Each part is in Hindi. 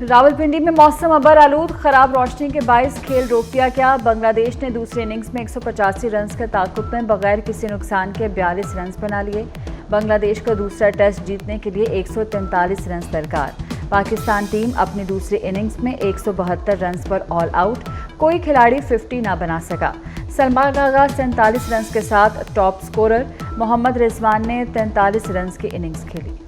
रावलपिंडी में मौसम अबर आलूद, खराब रोशनी के बायस खेल रोक दिया गया। बांग्लादेश ने दूसरी इनिंग्स में 185 रन के ताकुब में बगैर किसी नुकसान के 42 रन बना लिए। बांग्लादेश को दूसरा टेस्ट जीतने के लिए 143 रन दरकार। पाकिस्तान टीम अपनी दूसरी इनिंग्स में 172 रन पर ऑल आउट, कोई खिलाड़ी 50 ना बना सका। सलमान आगा 47 रन के साथ टॉप स्कोरर। मोहम्मद रिजवान ने 43 रन की इनिंग्स खेली।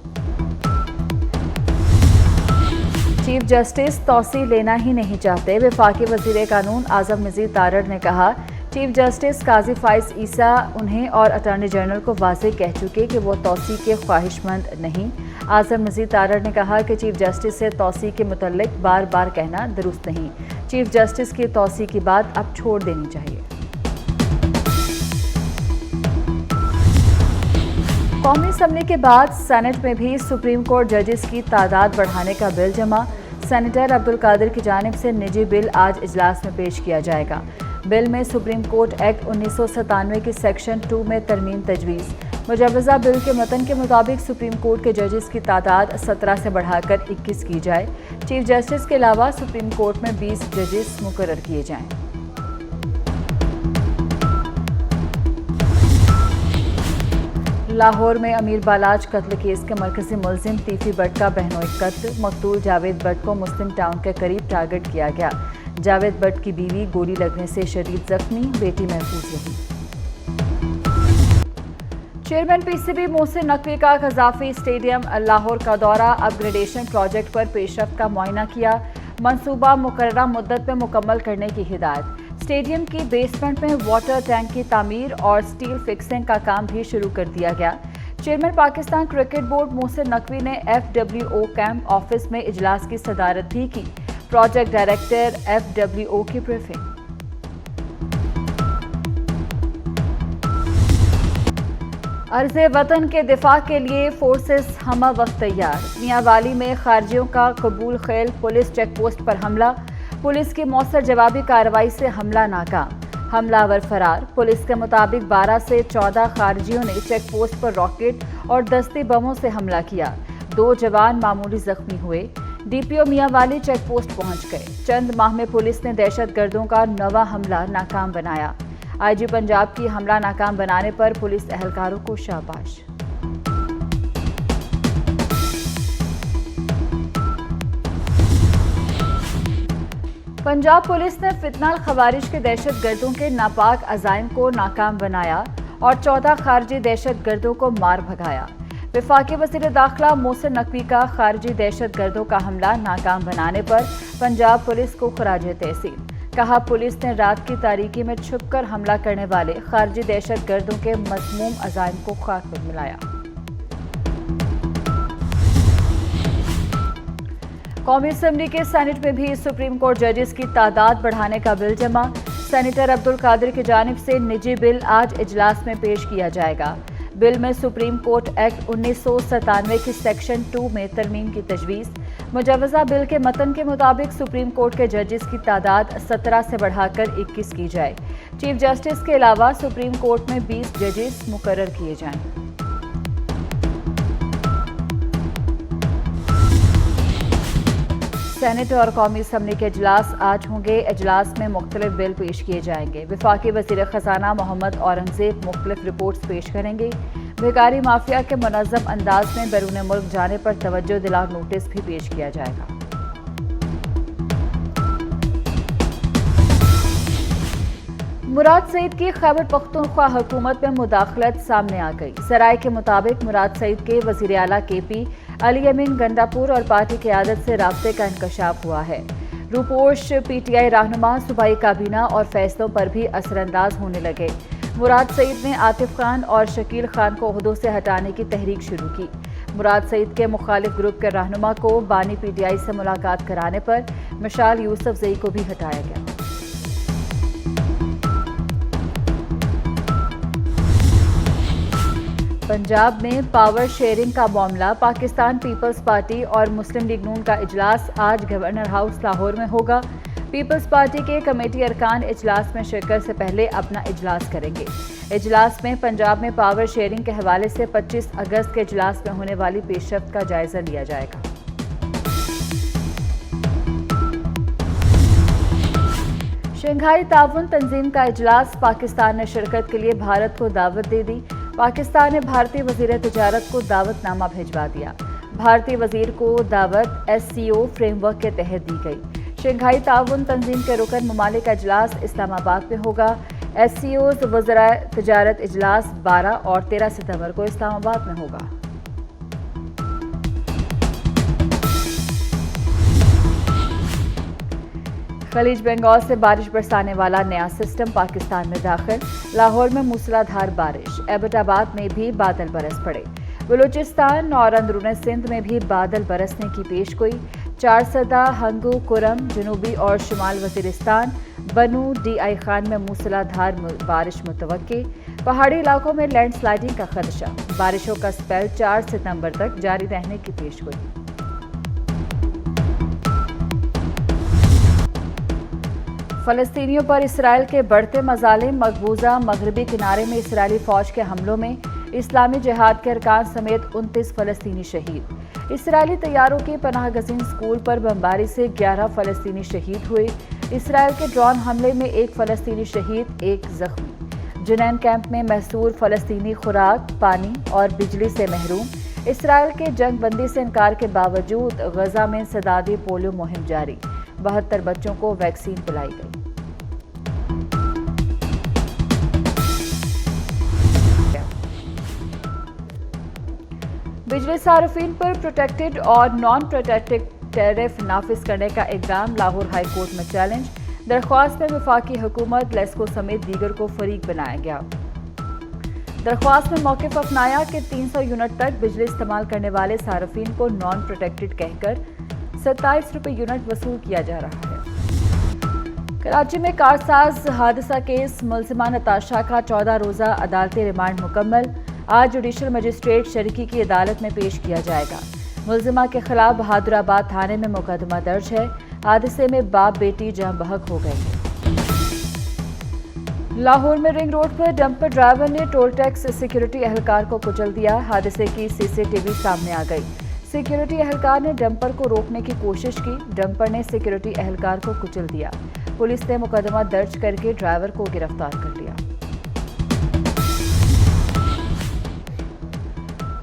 चीफ जस्टिस तौसी लेना ही नहीं चाहते। वफाकी वज़ीर कानून आज़म मजीद तारड़ ने कहा, चीफ जस्टिस काजी फाइज ईसा उन्हें और अटॉर्नी जनरल को वाज़ेह कह चुके कि वो तौसी के ख्वाहिशमंद नहीं। आज़म मजीद तारड़ ने कहा कि चीफ जस्टिस से तौसी के मुतल्लिक बार बार कहना दुरुस्त नहीं। चीफ जस्टिस की तौसी की बात अब छोड़ देनी चाहिए। कौमी असम्बली के बाद सेनेट में भी सुप्रीम कोर्ट जजेस की तादाद बढ़ाने का बिल जमा। सेनेटर अब्दुल कादिर की जानिब से निजी बिल आज इजलास में पेश किया जाएगा। बिल में सुप्रीम कोर्ट एक्ट 1997 की सेक्शन 2 में तरमीम तजवीज़। मुजवज़ा बिल के मतन के मुताबिक सुप्रीम कोर्ट के जजेस की तादाद 17 से बढ़ाकर 21 की जाए। चीफ जस्टिस के अलावा सुप्रीम कोर्ट में 20 जजेस मुकर्रर किए जाएँ। लाहौर में अमीर बालाज कत्ल केस के मरकजी मुलजिम तीफी भट्ट का बहनोई कत्ल। मकतूल जावेद भट्ट को मुस्लिम टाउन के करीब टारगेट किया गया। जावेद भट्ट की बीवी गोली लगने से शदीद जख्मी, बेटी महफूज रही। चेयरमैन पीसीबी मोहसिन नकवी का कज़ाफी स्टेडियम लाहौर का दौरा। अपग्रेडेशन प्रोजेक्ट पर पेशरफ्त का मुआयना किया। मंसूबा मुकर्ररा मुद्दत में मुकम्मल करने की हिदायत। स्टेडियम की बेसमेंट में वाटर टैंक की तामीर और स्टील फिक्सिंग का काम भी शुरू कर दिया गया। Chairman Pakistan cricket board Mohsin Naqvi ने FWO कैंप ऑफिस में इजलास की सदारत भी की। प्रोजेक्ट डायरेक्टर FWO की ब्रीफिंग। अर्ज़े वतन के दिफा के लिए फोर्सेस हमा वक्त तैयार। मियांवाली में खारजियों का कबूल खेल पुलिस चेक पोस्ट पर हमला। पुलिस की मौसर जवाबी कार्रवाई से हमला नाकाम, हमलावर फरार। पुलिस के मुताबिक 12 से 14 खारजियों ने चेक पोस्ट पर रॉकेट और दस्ती बमों से हमला किया। 2 जवान मामूली जख्मी हुए। DPO मियांवाली चेक पोस्ट पहुंच गए। चंद माह में पुलिस ने दहशतगर्दों का नवा हमला नाकाम बनाया। IG पंजाब की हमला नाकाम बनाने पर पुलिस एहलकारों को शाबाश। पंजाब पुलिस ने फितनाल खवारिज के दहशतगर्दों के नापाक अज़ाइम को नाकाम बनाया और 14 खारजी दहशतगर्दों को मार भगाया। वफाकी वज़ीर दाखिला मोहसिन नकवी का खारजी दहशतगर्दों का हमला नाकाम बनाने पर पंजाब पुलिस को खराज तहसीन। कहा, पुलिस ने रात की तारीकी में छुपकर हमला करने वाले खारजी दहशतगर्दों के मज़मूम अज़ाइम को खाक में मिलाया। कौमी असम्बली के सेनेट में भी सुप्रीम कोर्ट जजेस की तादाद बढ़ाने का बिल जमा। सेनेटर अब्दुल कादिर की जानिब से निजी बिल आज इजलास में पेश किया जाएगा। बिल में सुप्रीम कोर्ट एक्ट 1997 की सेक्शन 2 में तरमीम की तजवीज़। मुजवज़ा बिल के मतन के मुताबिक सुप्रीम कोर्ट के जजेस की तादाद 17 से बढ़ाकर 21 की जाए। चीफ जस्टिस के अलावा सुप्रीम कोर्ट में 20 जजेस मुकर्रर किए जाएं। सेनेट और कौमी असम्बली के इजलास आज होंगे। इजलास में मुख्तलिफ बिल पेश किए जाएंगे। वफाकी वज़ीर ख़ज़ाना मोहम्मद औरंगज़ेब मुख्तलिफ रिपोर्ट्स पेश करेंगे। भिखारी माफिया के मुनज़्ज़म अंदाज में बैरून मुल्क जाने पर तवज्जो दिला नोटिस भी पेश किया जाएगा। मुराद सईद की खैबर पख्तूनख्वा हुकूमत में मुदाखलत सामने आ गई। सराय के मुताबिक मुराद सईद के वज़ीर आला KP अली अमीन गंडापुर और पार्टी क़यादत से राब्ते का इंकशाफ हुआ है। रूपोश PTI रहनुमा सूबाई काबीना और फैसलों पर भी असरअंदाज होने लगे। मुराद सईद ने आतिफ खान और शकील खान को ओहदों से हटाने की तहरीक शुरू की। मुराद सईद के मुखालिफ ग्रुप के रहनुमा को बानी PTI से मुलाकात कराने पर मिशाल यूसुफजई को भी हटाया गया। पंजाब में पावर शेयरिंग का मामला। पाकिस्तान पीपल्स पार्टी और मुस्लिम लीग नून का इजलास आज गवर्नर हाउस लाहौर में होगा। पीपल्स पार्टी के कमेटी अरकान इजलास में शिरकत से पहले अपना इजलास करेंगे। इजलास में पंजाब में पावर शेयरिंग के हवाले से 25 अगस्त के इजलास में होने वाली पेशरफ्त का जायजा लिया जाएगा। शंघाई ताउन तंजीम का इजलास, पाकिस्तान ने शिरकत के लिए भारत को दावत दे दी। पाकिस्तान ने भारतीय वजीर तिजारत को दावतनामा भिजवा दिया। भारतीय वजीर को दावत SCO फ्रेमवर्क के तहत दी गई। शंघाई ताउन तंजीम के रुकन ममालिक का इजलास इस्लामाबाद में होगा। SCOs वज़राए तिजारत इजलास 12 और 13 सितंबर को इस्लामाबाद में होगा। खलीज बंगाल से बारिश बरसाने वाला नया सिस्टम पाकिस्तान में दाखिल। लाहौर में मूसलाधार बारिश, एबटाबाद में भी बादल बरस पड़े। बलूचिस्तान और अंदरूनी सिंध में भी बादल बरसने की पेशगोई। चारसदा, हंगू, कुरम, जनूबी और शुमाल वजीरिस्तान, बनू, DI खान में मूसलाधार बारिश मुतवक्की। पहाड़ी इलाकों में लैंडस्लाइडिंग का खदशा। बारिशों का स्पेल 4 सितंबर तक जारी रहने की पेशगोई। फलस्तीनियों पर इसराइल के बढ़ते मजालिम, मकबूजा मगरबी किनारे में इसराइली फौज के हमलों में इस्लामी जिहाद के अरकान समेत 29 फलस्तीनी शहीद। इसराइली तैयारों के पनाह गजीन स्कूल पर बमबारी से 11 फलस्तीनी शहीद हुए। इसराइल के ड्रोन हमले में 1 फलस्तीनी शहीद, 1 जख्मी। जुनैन कैंप में महसूर फलस्तीनी खुराक, पानी और बिजली से महरूम। इसराइल के जंग बंदी से इनकार के बावजूद गजा में इंसदादी पोलियो मुहिम जारी। 72 बच्चों को वैक्सीन पिलाई गई। बिजली सार्फिन पर प्रोटेक्टेड और नॉन प्रोटेक्टेड टैरिफ नाफिज करने का इकदाम, लाहौर हाई कोर्ट में चैलेंज। दरख्वास्त में वफाकी हुकूमत, लेस्को समेत दीगर को फरीक बनाया गया। दरख्वास्त में मौक़िफ़ अपनाया कि 300 यूनिट तक बिजली इस्तेमाल करने वाले सार्फिन को नॉन प्रोटेक्टेड कहकर 27 रुपये यूनिट वसूल किया जा रहा है। कराची में कारसाज हादसा केस, मुलजिमा नताशा का 14 रोज़ा अदालती रिमांड मुकम्मल। आज जुडिशल मजिस्ट्रेट शरीकी की अदालत में पेश किया जाएगा। मुलजिमा के खिलाफ बहादुराबाद थाने में मुकदमा दर्ज है। हादसे में बाप बेटी जान बहक हो गए हैं। लाहौर में रिंग रोड पर डंपर ड्राइवर ने टोल टैक्स सिक्योरिटी एहलकार को कुचल दिया। हादसे की CCTV सामने आ गई। सिक्योरिटी एहलकार ने डंपर को रोकने की कोशिश की। डंपर ने सिक्योरिटी एहलकार को कुचल दिया। पुलिस ने मुकदमा दर्ज करके ड्राइवर को गिरफ्तार कर लिया।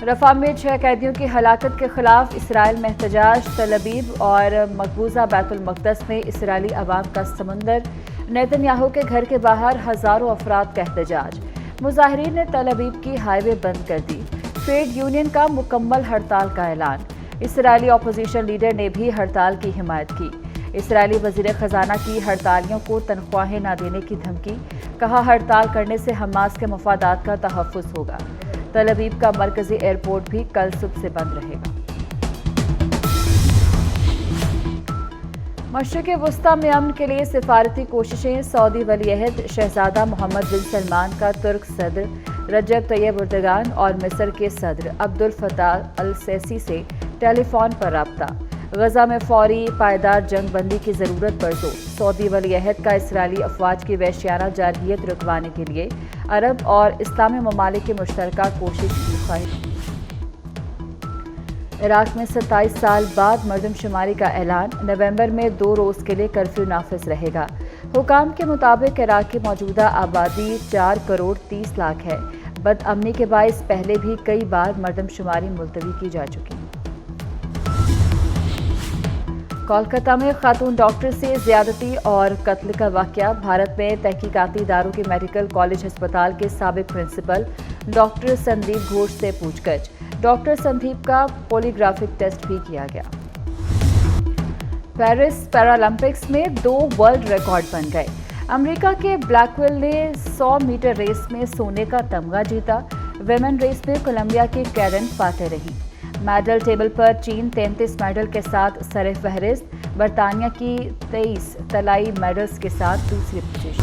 रफा में 6 कैदियों की हलाकत के खिलाफ इसराइल में एहतजाज। तल-अबीब और मकबूजा बैतुल मक़दस में इसराइली अवाम का समुंदर। नेतन्याहू के घर के बाहर हज़ारों अफराद का एहतजाज। मुजाहिरीन ने तल-अबीब की हाईवे बंद कर दी। ट्रेड यूनियन का मुकम्मल हड़ताल का ऐलान। इसराइली अपोजिशन लीडर ने भी हड़ताल की हिमायत की। इसराइली वज़ीर ख़जाना की हड़तालियों को तनख्वाहें न देने की धमकी। कहा, हड़ताल करने से हमास के मफादात का तहफ़्फ़ुज़ होगा। तल अबीब का मरकज़ी एयरपोर्ट भी कल सुबह से बंद रहेगा। मशरिक़ वस्ता में अमन के लिए सिफारती कोशिशें। सऊदी वलीअहद शहजादा मोहम्मद बिन सलमान का तुर्क सदर रजब तैयब एर्दोगान और मिस्र के सदर अब्दुल फताह अल सीसी से टेलीफोन पर रब्ता। गजा में फौरी पायदार जंग बंदी की ज़रूरत पर जोर। सऊदी वलीअहद का इसराइली अफवाज की वहशियाना जारहियत रुकवाने के लिए अरब और इस्लामी ममालिक की मुश्तरका कोशिश की ख्वाहिश। इराक में 27 साल बाद मरदमशुमारी का ऐलान। नवंबर में 2 रोज़ के लिए कर्फ्यू नाफिज रहेगा। हुकाम के मुताबिक इराक की मौजूदा आबादी 4 करोड़ 30 लाख है। बदअमनी के बायस पहले भी कई बार मरदमशुमारी मुलतवी की जा चुकी। कोलकाता में खातून डॉक्टर से ज्यादती और कत्ल का वाकया। भारत में तहकीकाती इदारों के मेडिकल कॉलेज अस्पताल के साबिक प्रिंसिपल डॉक्टर संदीप घोष से पूछताछ। डॉक्टर संदीप का पॉलीग्राफिक टेस्ट भी किया गया। पेरिस पैरालंपिक्स में 2 वर्ल्ड रिकॉर्ड बन गए। अमेरिका के ब्लैकवेल ने 100 मीटर रेस में सोने का तमगा जीता। विमेन रेस में कोलंबिया की कैरन फातेह रही। मेडल टेबल पर चीन 33 मेडल के साथ सरफहरिस्त। बरतानिया की 23 तलाई मेडल्स के साथ दूसरी पोजीशन।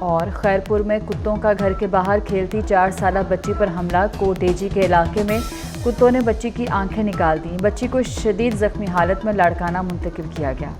और खैरपुर में कुत्तों का घर के बाहर खेलती 4 साला बच्ची पर हमला। कोटेजी के इलाके में कुत्तों ने बच्ची की आंखें निकाल दी। बच्ची को शदीद जख्मी हालत में लाड़काना मुंतकिल किया गया।